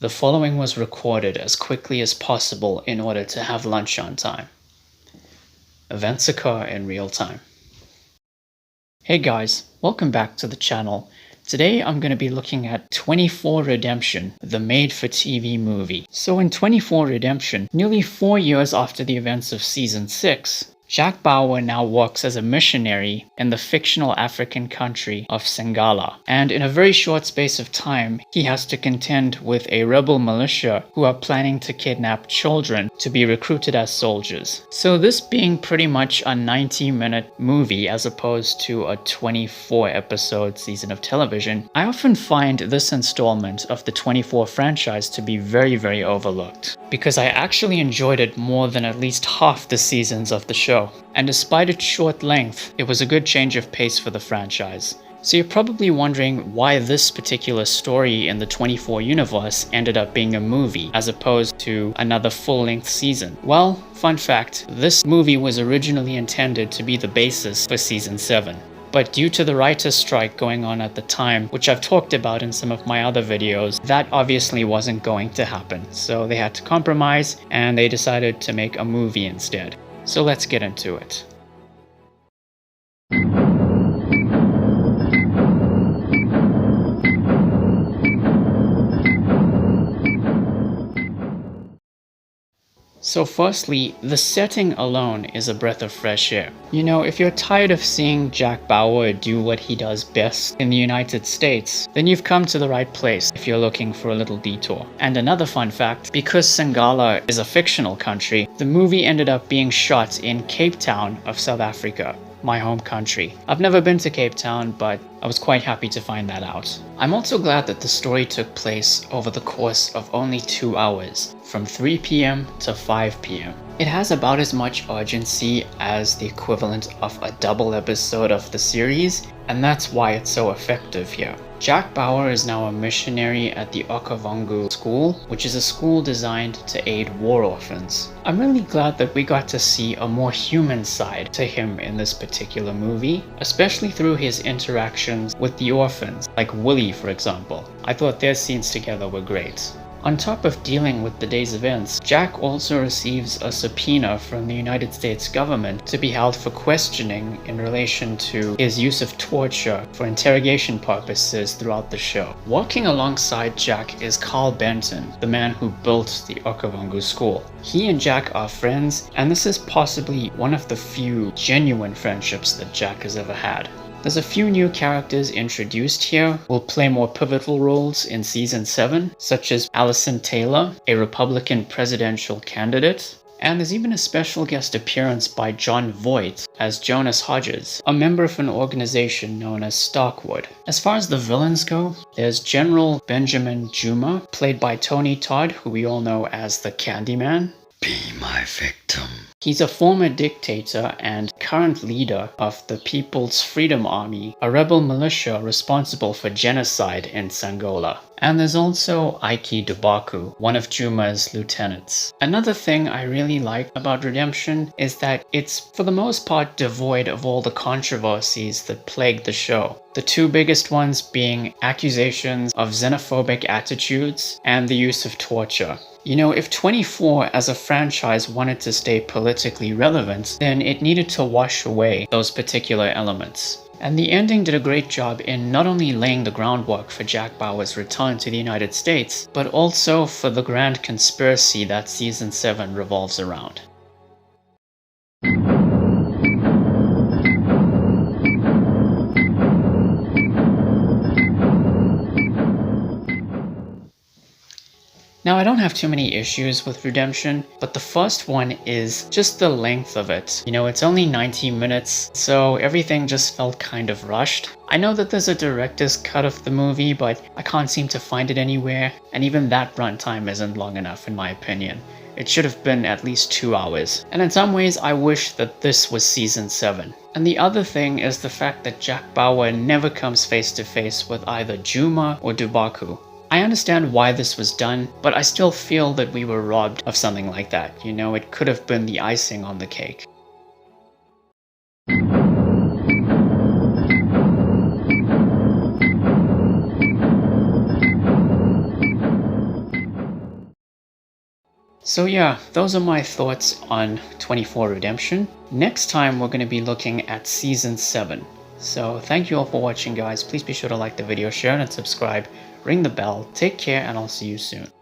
The following was recorded as quickly as possible in order to have lunch on time. Events occur in real time. Hey guys, welcome back to the channel. Today I'm going to be looking at 24 Redemption, the made-for-TV movie. So in 24 Redemption, nearly 4 years after the events of Season 6, Jack Bauer now works as a missionary in the fictional African country of Sangala, and in a very short space of time, he has to contend with a rebel militia who are planning to kidnap children to be recruited as soldiers. So this being pretty much a 90-minute movie as opposed to a 24-episode season of television, I often find this installment of the 24 franchise to be very overlooked, because I actually enjoyed it more than at least half the seasons of the show. And despite its short length, it was a good change of pace for the franchise. So you're probably wondering why this particular story in the 24 universe ended up being a movie as opposed to another full-length season. Well, fun fact, this movie was originally intended to be the basis for Season 7. But due to the writer's strike going on at the time, which I've talked about in some of my other videos, that obviously wasn't going to happen. So they had to compromise and they decided to make a movie instead. So let's get into it. So firstly, the setting alone is a breath of fresh air. You know, if you're tired of seeing Jack Bauer do what he does best in the United States, then you've come to the right place if you're looking for a little detour. And another fun fact, because Sangala is a fictional country, the movie ended up being shot in Cape Town of South Africa, my home country. I've never been to Cape Town, but I was quite happy to find that out. I'm also glad that the story took place over the course of only 2 hours, from 3 p.m. to 5 p.m. It has about as much urgency as the equivalent of a double episode of the series, and that's why it's so effective here. Jack Bauer is now a missionary at the Okavango School, which is a school designed to aid war orphans. I'm really glad that we got to see a more human side to him in this particular movie, especially through his interactions with the orphans, like Willie for example. I thought their scenes together were great. On top of dealing with the day's events, Jack also receives a subpoena from the United States government to be held for questioning in relation to his use of torture for interrogation purposes throughout the show. Working alongside Jack is Carl Benton, the man who built the Okavango School. He and Jack are friends, and this is possibly one of the few genuine friendships that Jack has ever had. There's a few new characters introduced here who will play more pivotal roles in Season 7, such as Allison Taylor, a Republican presidential candidate, and there's even a special guest appearance by John Voight as Jonas Hodges, a member of an organization known as Starkwood. As far as the villains go, there's General Benjamin Juma, played by Tony Todd, who we all know as the Candyman. Be my victim. He's a former dictator and current leader of the People's Freedom Army, a rebel militia responsible for genocide in Sangola. And there's also Ike Dubaku, one of Juma's lieutenants. Another thing I really like about Redemption is that it's for the most part devoid of all the controversies that plagued the show. The two biggest ones being accusations of xenophobic attitudes and the use of torture. You know, if 24 as a franchise wanted to stay politically relevant, then it needed to wash away those particular elements. And the ending did a great job in not only laying the groundwork for Jack Bauer's return to the United States, but also for the grand conspiracy that Season 7 revolves around. Now, I don't have too many issues with Redemption, but the first one is just the length of it. You know, it's only 90 minutes, so everything just felt kind of rushed. I know that there's a director's cut of the movie, but I can't seem to find it anywhere, and even that runtime isn't long enough in my opinion. It should have been at least 2 hours. And in some ways, I wish that this was Season 7. And the other thing is the fact that Jack Bauer never comes face to face with either Juma or Dubaku. I understand why this was done, but I still feel that we were robbed of something like that. You know, it could have been the icing on the cake. So yeah, those are my thoughts on 24 Redemption. Next time we're going to be looking at Season 7. So thank you all for watching, guys. Please be sure to like the video, share it, and subscribe. Ring the bell. Take care, and I'll see you soon.